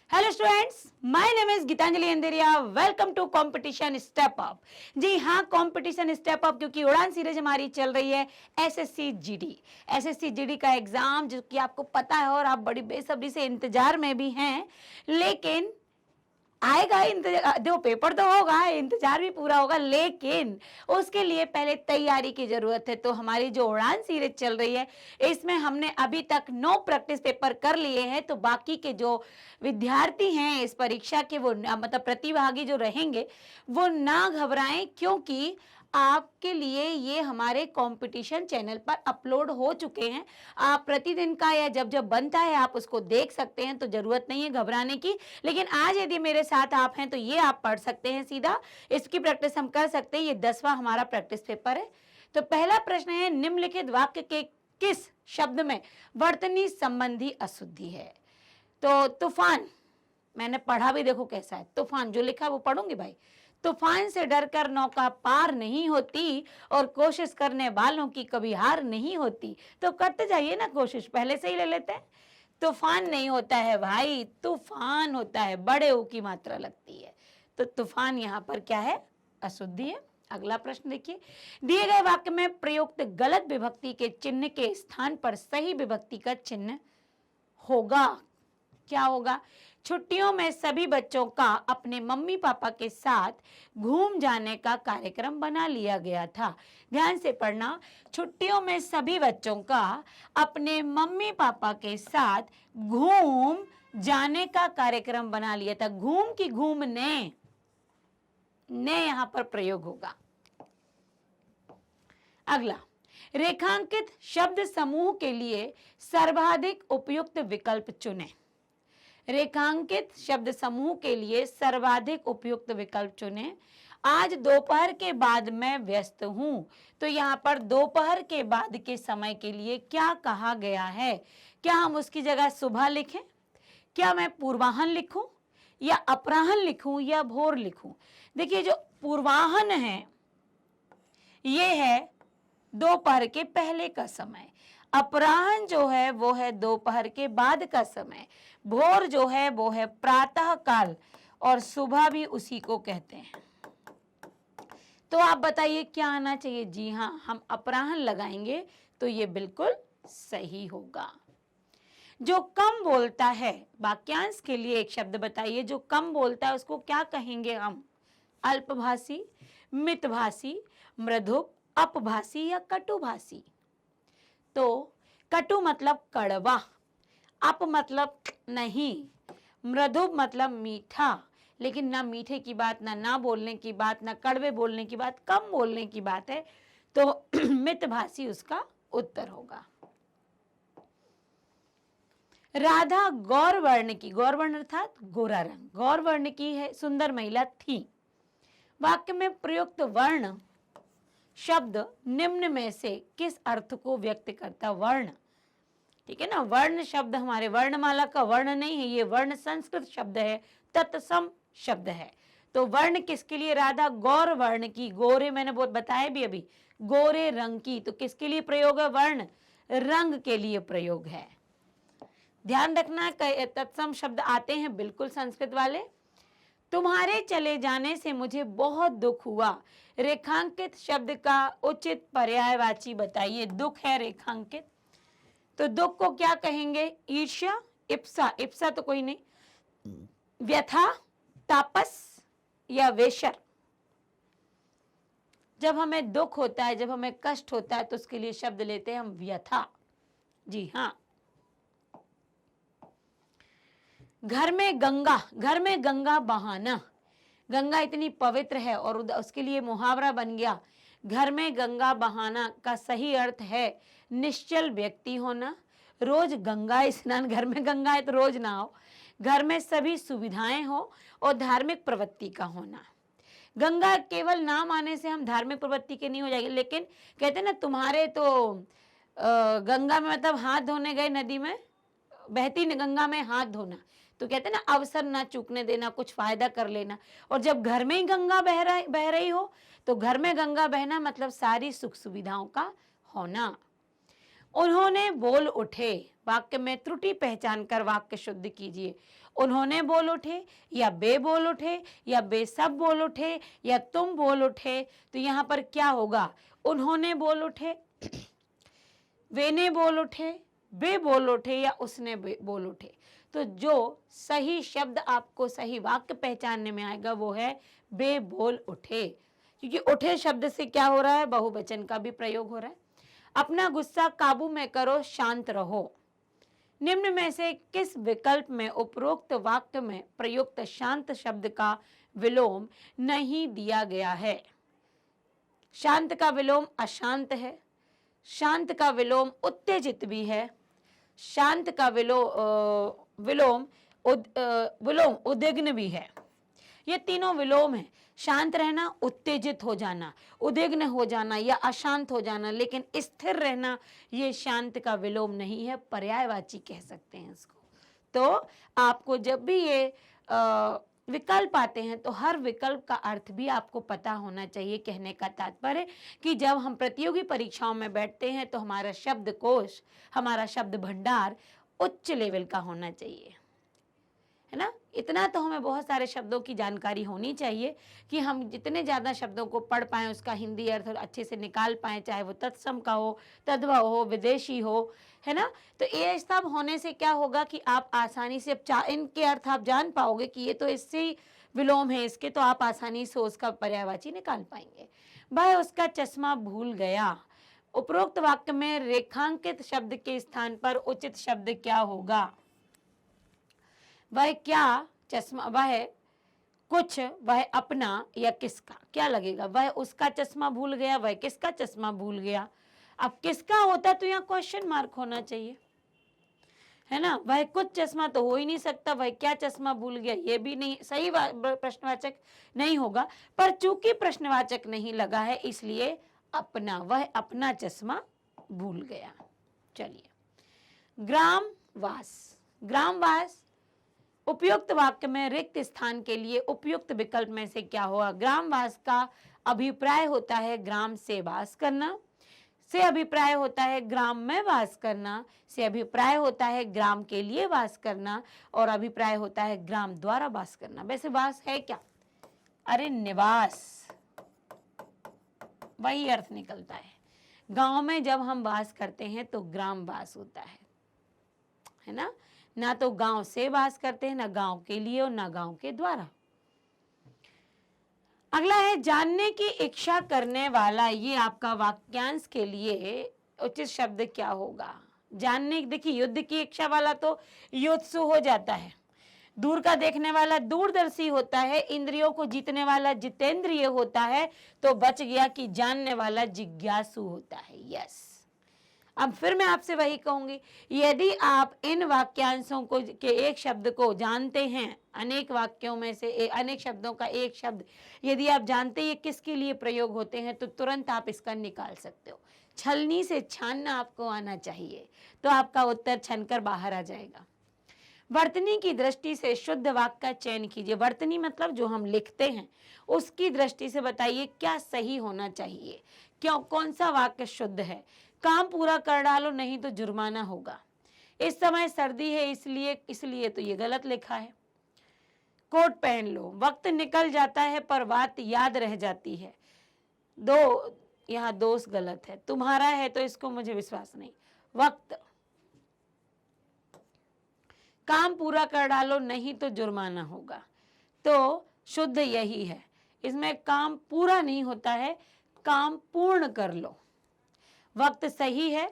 Hello students, my name is Geetanjali Andheria. Welcome to competition step up. जी हाँ, competition step up, क्योंकि उड़ान series हमारी चल रही है एसएससी जीडी का एग्जाम, जो कि आपको पता है और आप बड़ी बेसब्री से इंतजार में भी हैं। लेकिन आएगा इंतजार, देखो पेपर तो होगा, इंतजार भी पूरा होगा, लेकिन उसके लिए पहले तैयारी की जरूरत है। तो हमारी जो उड़ान सीरीज चल रही है, इसमें हमने अभी तक 9 प्रैक्टिस पेपर कर लिए हैं। तो बाकी के जो विद्यार्थी हैं इस परीक्षा के, वो मतलब प्रतिभागी जो रहेंगे, वो ना घबराएं, क्योंकि आपके लिए ये हमारे कंपटीशन चैनल पर अपलोड हो चुके हैं। आप प्रतिदिन का या जब जब बनता है आप उसको देख सकते हैं, तो जरूरत नहीं है घबराने की। लेकिन आज यदि मेरे साथ आप हैं तो ये आप पढ़ सकते हैं सीधा, इसकी प्रैक्टिस हम कर सकते हैं। ये 10वां हमारा प्रैक्टिस पेपर है। तो पहला प्रश्न है, निम्नलिखित वाक्य के किस शब्द में वर्तनी संबंधी अशुद्धि है? तो तूफान, मैंने पढ़ा भी, देखो कैसा है। तूफान जो लिखा वो पढ़ूंगी भाई। तूफान से डरकर नौका पार नहीं होती, और कोशिश करने वालों की कभी हार नहीं होती। तो करते जाइए ना कोशिश, पहले से ही ले लेते हैं। तूफान नहीं होता है भाई, तूफान होता है, बड़े ऊ की मात्रा लगती है। तो तूफान यहाँ पर क्या है? अशुद्धि है। अगला प्रश्न देखिए, दिए गए वाक्य में प्रयुक्त गलत विभक्ति के चिन्ह के स्थान पर सही विभक्ति का चिन्ह होगा। क्या होगा? छुट्टियों में सभी बच्चों का अपने मम्मी पापा के साथ घूम जाने का कार्यक्रम बना लिया गया था। ध्यान से पढ़ना, छुट्टियों में सभी बच्चों का अपने मम्मी पापा के साथ घूम जाने का कार्यक्रम बना लिया था। घूम की घूमने, ने यहां पर प्रयोग होगा। अगला, रेखांकित शब्द समूह के लिए सर्वाधिक उपयुक्त विकल्प चुनें। रेखांकित शब्द समूह के लिए सर्वाधिक उपयुक्त विकल्प चुनें। आज दोपहर के बाद मैं व्यस्त हूं। तो यहाँ पर दोपहर के बाद के समय के लिए क्या कहा गया है? क्या हम उसकी जगह सुबह लिखें? क्या मैं पूर्वाहन लिखूं, या अपराहन लिखूं, या भोर लिखूं? देखिए, जो पूर्वाहन है ये है दोपहर के पहले का समय। अपराह्न जो है वो है दोपहर के बाद का समय। भोर जो है वो है प्रातः काल, और सुबह भी उसी को कहते हैं। तो आप बताइए क्या आना चाहिए? जी हाँ, हम अपराह्न लगाएंगे तो ये बिल्कुल सही होगा। जो कम बोलता है, वाक्यांश के लिए एक शब्द बताइए। जो कम बोलता है उसको क्या कहेंगे हम? अल्पभाषी, मितभाषी, मृदुप, अपभाषी, या कटुभाषी? तो कटु मतलब कड़वा, अप मतलब नहीं, मृदुप मतलब मीठा। लेकिन ना मीठे की बात, ना बोलने की बात, ना कड़वे बोलने की बात, कम बोलने की बात है। तो मितभाषी उसका उत्तर होगा। राधा गौर वर्ण की, गौर वर्ण अर्थात गोरा रंग, गौर वर्ण की है, सुंदर महिला थी। वाक्य में प्रयुक्त वर्ण शब्द निम्न में से किस अर्थ को व्यक्त करता? वर्ण, ठीक है ना। वर्ण शब्द हमारे वर्णमाला का वर्ण नहीं है, ये वर्ण संस्कृत शब्द है, तत्सम शब्द है। तो वर्ण किसके लिए? राधा गौर वर्ण की, गोरे, मैंने बहुत बताया भी अभी, गोरे रंग की। तो किसके लिए प्रयोग है? वर्ण, रंग के लिए प्रयोग है। ध्यान रखना, तत्सम शब्द आते हैं बिल्कुल संस्कृत वाले। तुम्हारे चले जाने से मुझे बहुत दुख हुआ। रेखांकित शब्द का उचित पर्यायवाची बताइए। दुख है रेखांकित, तो दुख को क्या कहेंगे? ईर्ष्या, इप्सा, इप्सा तो कोई नहीं, व्यथा, तापस, या वेशर? जब हमें दुख होता है, जब हमें कष्ट होता है, तो उसके लिए शब्द लेते हैं हम व्यथा। जी हाँ। घर में गंगा बहाना। गंगा इतनी पवित्र है और उसके लिए मुहावरा बन गया। घर में गंगा बहाना का सही अर्थ है निश्चल व्यक्ति होना। रोज गंगा स्नान, घर में गंगा है तो रोज ना हो। घर में सभी सुविधाएं हो और धार्मिक प्रवृत्ति का होना। गंगा केवल नाम आने से हम धार्मिक प्रवृत्ति के नहीं हो जाएंगे, लेकिन कहते ना, तुम्हारे तो गंगा में मतलब हाथ धोने गए नदी में, बहती गंगा में हाथ धोना। तो कहते ना, अवसर ना चूकने देना, कुछ फायदा कर लेना। और जब घर में ही गंगा बह रही हो, तो घर में गंगा बहना मतलब सारी सुख सुविधाओं का होना। उन्होंने बोल उठे, वाक्य में त्रुटि पहचान कर वाक्य शुद्ध कीजिए। उन्होंने बोल उठे, या बे बोल उठे, या बे सब बोल उठे, या तुम बोल उठे। तो यहाँ पर क्या होगा, उन्होंने बोल उठे, वे ने बोल उठे, बे बोल उठे, या उसने बोल उठे। तो जो सही शब्द आपको सही वाक्य पहचानने में आएगा वो है बे बोल उठे, क्योंकि उठे शब्द से क्या हो रहा है, बहुवचन का भी प्रयोग हो रहा है। अपना गुस्सा काबू में करो, शांत रहो। निम्न में से किस विकल्प में उपरोक्त वाक्य में प्रयुक्त शांत शब्द का विलोम नहीं दिया गया है? शांत का विलोम अशांत है, शांत का विलोम उत्तेजित भी है, शांत का विलोम उद्विग्न भी है। ये तीनों विलोम है, शांत रहना, उत्तेजित हो जाना, उद्विग्न हो जाना या अशांत हो जाना, लेकिन स्थिर रहना ये शांत का विलोम नहीं है, पर्यायवाची कह सकते हैं इसको। तो आपको जब भी ये विकल्प आते हैं तो हर विकल्प का अर्थ भी आपको पता होना चाहिए। कहने का तात्पर्य कि जब हम प्रतियोगी परीक्षाओं में बैठते हैं तो हमारा शब्दकोश, हमारा शब्द भंडार उच्च लेवल का होना चाहिए, है ना। इतना तो हमें बहुत सारे शब्दों की जानकारी होनी चाहिए कि हम जितने ज़्यादा शब्दों को पढ़ पाएँ, उसका हिंदी अर्थ अच्छे से निकाल पाएँ, चाहे वो तत्सम का हो, तद्भव हो, विदेशी हो, है ना। तो ये सब होने से क्या होगा कि आप आसानी से इनके अर्थ आप जान पाओगे कि ये तो इससे ही विलोम है इसके, तो आप आसानी से उसका पर्यायवाची निकाल पाएंगे। वह उसका चश्मा भूल गया। उपरोक्त वाक्य में रेखांकित शब्द के स्थान पर उचित शब्द क्या होगा? वह क्या चश्मा, वह कुछ, वह अपना या किसका, क्या लगेगा? वह उसका चश्मा भूल गया, वह किसका चश्मा भूल गया। अब किसका होता तो यहाँ क्वेश्चन मार्क होना चाहिए, है ना। वह कुछ चश्मा तो हो ही नहीं सकता, वह क्या चश्मा भूल गया ये भी नहीं सही प्रश्नवाचक नहीं होगा, पर चूंकि प्रश्नवाचक नहीं लगा है इसलिए अपना, वह अपना चश्मा भूल गया। चलिए, ग्रामवास। ग्रामवास उपयुक्त वाक्य में रिक्त स्थान के लिए उपयुक्त विकल्प में से क्या होगा? ग्रामवास का अभिप्राय होता है ग्राम से वास करना, से अभिप्राय होता है ग्राम में वास करना, से अभिप्राय होता है ग्राम के लिए वास करना, और अभिप्राय होता है ग्राम द्वारा वास करना। वैसे वास है क्या? अरे निवास, वही अर्थ निकलता है। गांव में जब हम वास करते हैं तो ग्राम वास होता है ना। ना तो गांव से वास करते हैं, ना गांव के लिए और ना गांव के द्वारा। अगला है जानने की इच्छा करने वाला। ये आपका वाक्यांश के लिए उचित शब्द क्या होगा? जानने, देखिए युद्ध की इच्छा वाला तो युत्सु हो जाता है, दूर का देखने वाला दूरदर्शी होता है, इंद्रियों को जीतने वाला जितेंद्रिय होता है, तो बच गया कि जानने वाला जिज्ञासु होता है। यस, अब फिर मैं आपसे वही कहूंगी, यदि आप इन वाक्यांशों को के एक शब्द को जानते हैं, अनेक वाक्यों में से अनेक शब्दों का एक शब्द यदि आप जानते हैं किसके लिए प्रयोग होते हैं तो तुरंत आप इसका निकाल सकते हो। छलनी से छानना आपको आना चाहिए, तो आपका उत्तर छनकर बाहर आ जाएगा। वर्तनी की दृष्टि से शुद्ध वाक्य का चयन कीजिए। वर्तनी मतलब जो हम लिखते हैं, उसकी दृष्टि से बताइए क्या सही होना चाहिए, क्यों, कौन सा वाक्य शुद्ध है। काम पूरा कर डालो नहीं तो जुर्माना होगा। इस समय सर्दी है इसलिए तो ये गलत लिखा है। कोट पहन लो, वक्त निकल जाता है पर बात याद रह जाती है। यहाँ दोष गलत है, तुम्हारा है तो इसको मुझे विश्वास नहीं। वक्त, काम पूरा कर डालो नहीं तो जुर्माना होगा, तो शुद्ध यही है। इसमें काम पूरा नहीं होता है, काम पूर्ण कर लो। वक्त सही है,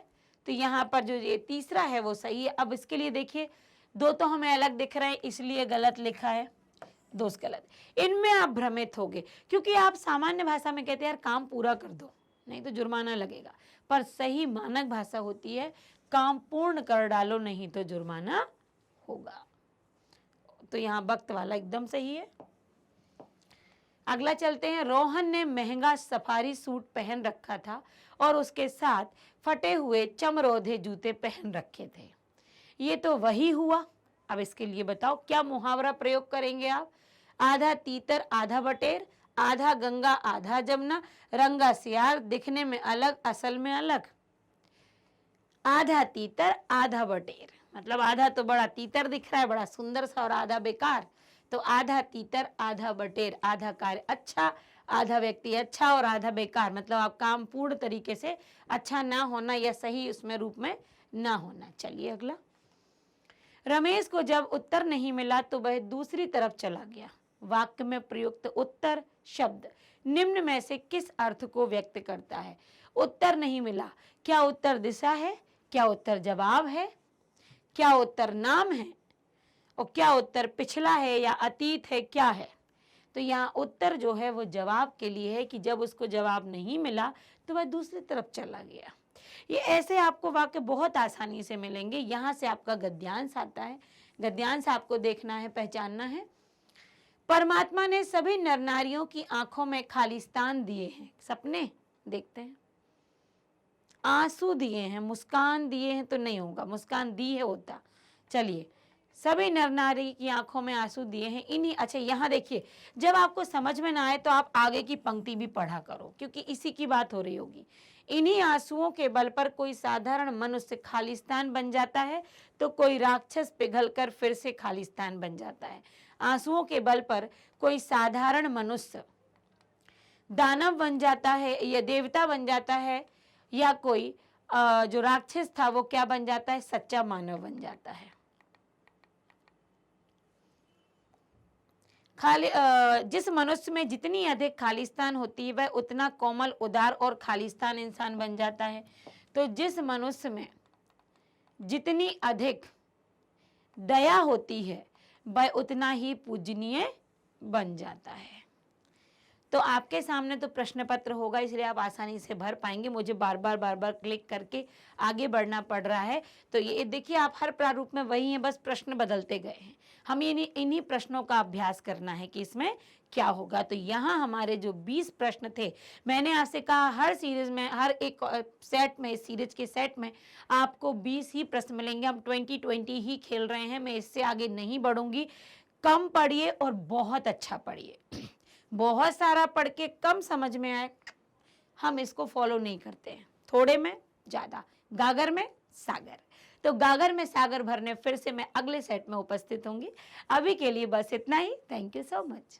तो यहाँ पर जो ये तीसरा है वो सही है। अब इसके लिए देखिए, दो तो हमें अलग दिख रहे हैं इसलिए गलत लिखा है, दोष गलत। इनमें आप भ्रमित होगे क्योंकि आप सामान्य भाषा में कहते हैं यार काम पूरा कर दो नहीं तो जुर्माना लगेगा, पर सही मानक भाषा होती है काम पूर्ण कर डालो नहीं तो जुर्माना होगा। तो यहाँ वक्त वाला एकदम सही है। अगला चलते हैं। रोहन ने महंगा सफारी सूट पहन रखा था और उसके साथ फटे हुए चमरोधे जूते पहन रखे थे। ये तो वही हुआ। अब इसके लिए बताओ क्या मुहावरा प्रयोग करेंगे आप? आधा तीतर आधा बटेर, आधा गंगा आधा जमुना, रंगा सियार दिखने में अलग असल में अलग। आधा तीतर आधा बटेर, मतलब आधा तो बड़ा तीतर दिख रहा है, बड़ा सुंदर सा, और आधा बेकार। तो आधा तीतर आधा बटेर, आधा कार्य अच्छा, आधा व्यक्ति अच्छा और आधा बेकार, मतलब आप काम पूर्ण तरीके से अच्छा ना होना या सही उसमें रूप में ना होना। चलिए अगला। रमेश को जब उत्तर नहीं मिला तो वह दूसरी तरफ चला गया। वाक्य में प्रयुक्त उत्तर शब्द निम्न में से किस अर्थ को व्यक्त करता है? उत्तर नहीं मिला, क्या उत्तर दिशा है, क्या उत्तर जवाब है, क्या उत्तर नाम है, और क्या उत्तर पिछला है या अतीत है, क्या है? तो यहाँ उत्तर जो है वो जवाब के लिए है कि जब उसको जवाब नहीं मिला तो वह दूसरी तरफ चला गया। ये ऐसे आपको वाक्य बहुत आसानी से मिलेंगे। यहाँ से आपका गद्यांश आता है, गद्यांश आपको देखना है, पहचानना है। परमात्मा ने सभी नर नारियों की आंखों में खालिस्तान दिए हैं। सपने देखते हैं, आंसू दिए हैं, मुस्कान दिए हैं तो नहीं होगा, मुस्कान दी है होता। चलिए, सभी नर नारी की आंखों में आंसू दिए हैं इन्हीं। अच्छा यहाँ देखिए, जब आपको समझ में ना आए तो आप आगे की पंक्ति भी पढ़ा करो, क्योंकि इसी की बात हो रही होगी। इन्हीं आंसुओं के बल पर कोई साधारण मनुष्य खालिस्तान बन जाता है तो कोई राक्षस पिघलकर फिर से खालिस्तान बन जाता है। आंसुओं के बल पर कोई साधारण मनुष्य दानव बन जाता है या देवता बन जाता है, या कोई जो राक्षस था वो क्या बन जाता है? सच्चा मानव बन जाता है। जिस मनुष्य में जितनी अधिक खालिस्तान होती है वह उतना कोमल, उदार और खालिस्तान इंसान बन जाता है। तो जिस मनुष्य में जितनी अधिक दया होती है वह उतना ही पूजनीय बन जाता है। तो आपके सामने तो प्रश्न पत्र होगा, इसलिए आप आसानी से भर पाएंगे। मुझे बार बार क्लिक करके आगे बढ़ना पड़ रहा है। तो ये देखिए, आप हर प्रारूप में वही हैं, बस प्रश्न बदलते गए हैं। हम इन्हीं प्रश्नों का अभ्यास करना है कि इसमें क्या होगा। तो यहाँ हमारे जो 20 प्रश्न थे, मैंने आपसे कहा हर सीरीज में, हर एक सेट में, इस सीरीज के सेट में आपको 20 ही प्रश्न मिलेंगे। हम 20 ही खेल रहे हैं, मैं इससे आगे नहीं बढ़ूंगी। कम पढ़िए और बहुत अच्छा पढ़िए। बहुत सारा पढ़ के कम समझ में आए, हम इसको फॉलो नहीं करते हैं। थोड़े में ज्यादा, गागर में सागर। तो गागर में सागर भरने फिर से मैं अगले सेट में उपस्थित होंगी। अभी के लिए बस इतना ही। Thank you so much.